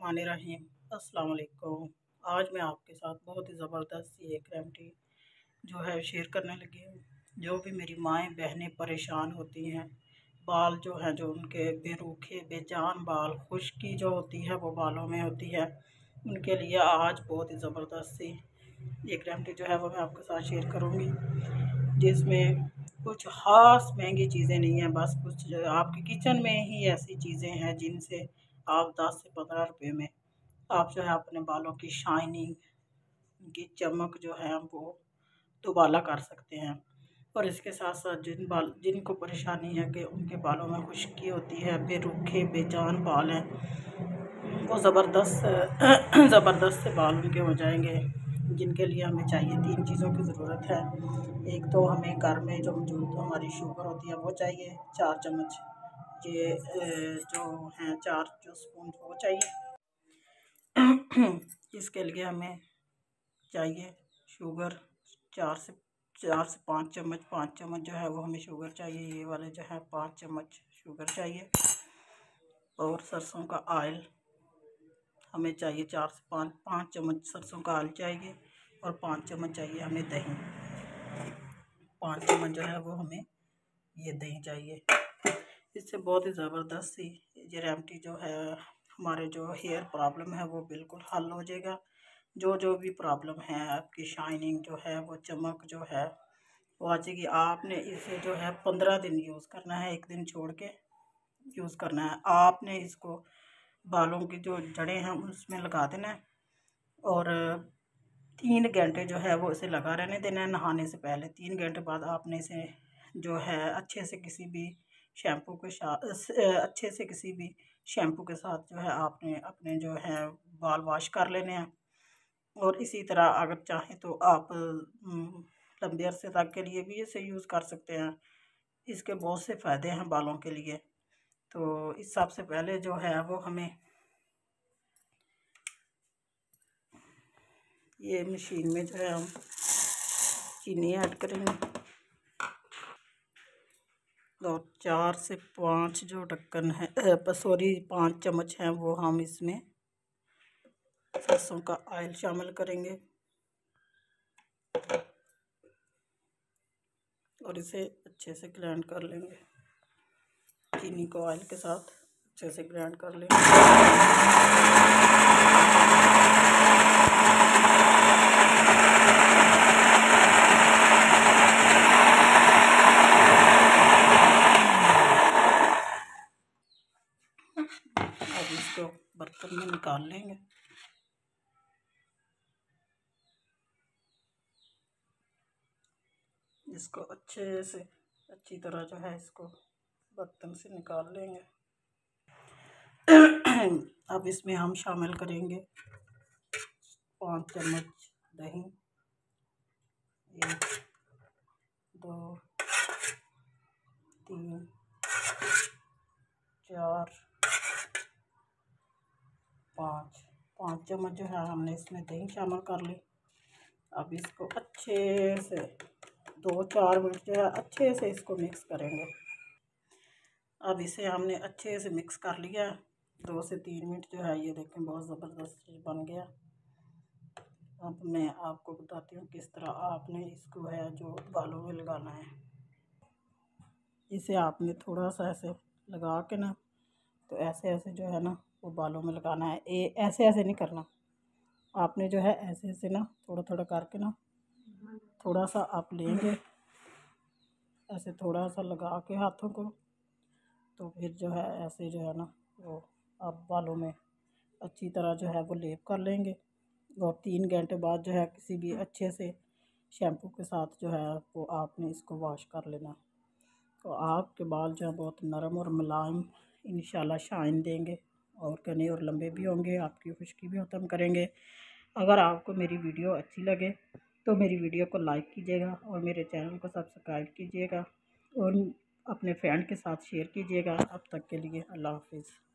बिस्मिल्लाहिर्रहमानिर्रहीम। अस्सलाम वालेकुम। आज मैं आपके साथ बहुत ही ज़बरदस्त सी एक रेमेडी जो है शेयर करने लगी हूँ। जो भी मेरी माएँ बहनें परेशान होती हैं, बाल जो हैं जो उनके बेरुखे बेजान बाल, खुश्की जो होती है वो बालों में होती है, उनके लिए आज बहुत ही ज़बरदस्त सी एक रेमेडी जो है वो मैं आपके साथ शेयर करूँगी, जिसमें कुछ ख़ास महंगी चीज़ें नहीं हैं। बस कुछ आपके किचन में ही ऐसी चीज़ें हैं जिनसे आप 10 से 15 रुपए में आप जो है अपने बालों की शाइनिंग, उनकी चमक जो है वो दोबाला कर सकते हैं। और इसके साथ साथ जिनको परेशानी है कि उनके बालों में खुश्की होती है, बेरुखे बेजान बाल हैं, वो ज़बरदस्त से बाल उनके हो जाएंगे। जिनके लिए हमें चाहिए 3 चीज़ों की ज़रूरत है। एक तो हमें घर में जो मौजूद हमारी शुगर होती है वो चाहिए, 4 चम्मच ये जो हैं 4 जो स्पून वो चाहिए। इसके लिए हमें चाहिए शुगर 4 से 5 चम्मच, 5 चम्मच जो है वो हमें शुगर चाहिए। ये वाले जो है 5 चम्मच शुगर चाहिए। और सरसों का ऑयल हमें चाहिए 4 से 5 चम्मच सरसों का ऑयल चाहिए। और 5 चम्मच चाहिए हमें दही, 5 चम्मच जो है वो हमें ये दही चाहिए। इससे बहुत ही ज़बरदस्त सी ये रेमेडी जो है हमारे जो हेयर प्रॉब्लम है वो बिल्कुल हल हो जाएगा। जो भी प्रॉब्लम है, आपकी शाइनिंग जो है वो चमक जो है वो आ जाएगी। आपने इसे जो है 15 दिन यूज़ करना है, एक दिन छोड़ के यूज़ करना है। आपने इसको बालों की जो जड़ें हैं उसमें लगा देना है और 3 घंटे जो है वो इसे लगा रहने देना है। नहाने से पहले 3 घंटे बाद आपने इसे जो है अच्छे से किसी भी शैम्पू के साथ जो है आपने अपने जो है बाल वॉश कर लेने हैं। और इसी तरह अगर चाहें तो आप लंबे अरसे तक के लिए भी इसे यूज़ कर सकते हैं। इसके बहुत से फ़ायदे हैं बालों के लिए। तो इस सबसे पहले जो है वो हमें ये मशीन में जो है हम चीनी ऐड करेंगे और 4 से 5 जो ढक्कन है 5 चम्मच हैं वो हम इसमें सरसों का ऑयल शामिल करेंगे और इसे अच्छे से ग्राइंड कर लेंगे। चीनी को ऑयल के साथ अच्छे से ग्राइंड कर लेंगे। अब इसको बर्तन में निकाल लेंगे। इसको अच्छी तरह जो है इसको बर्तन से निकाल लेंगे। अब इसमें हम शामिल करेंगे 5 चम्मच दही, 1 2 3 4 5 चम्मच जो है हमने इसमें दही शामिल कर ली। अब इसको अच्छे से 2-4 मिनट जो है अच्छे से इसको मिक्स करेंगे। अब इसे हमने अच्छे से मिक्स कर लिया 2 से 3 मिनट जो है। ये देखें बहुत ज़बरदस्त बन गया। अब मैं आपको बताती हूँ किस तरह आपने इसको है जो बालों में लगाना है। इसे आपने थोड़ा सा ऐसे लगा के ना, तो ऐसे जो है ना वो बालों में लगाना है। ऐसे नहीं करना आपने, जो है ऐसे ना थोड़ा थोड़ा करके ना थोड़ा सा आप लेंगे, ऐसे थोड़ा सा लगा के हाथों को, तो फिर जो है ऐसे जो है ना वो आप बालों में अच्छी तरह जो है वो लेप कर लेंगे। और 3 घंटे बाद जो है किसी भी अच्छे से शैम्पू के साथ जो है वो आपने इसको वॉश कर लेना। तो आपके बाल जो है बहुत नरम और मुलायम इंशाल्लाह शाइन देंगे और घने और लंबे भी होंगे। आपकी खुश्की भी ख़त्म करेंगे। अगर आपको मेरी वीडियो अच्छी लगे तो मेरी वीडियो को लाइक कीजिएगा और मेरे चैनल को सब्सक्राइब कीजिएगा और अपने फ्रेंड के साथ शेयर कीजिएगा। अब तक के लिए अल्लाह हाफिज़।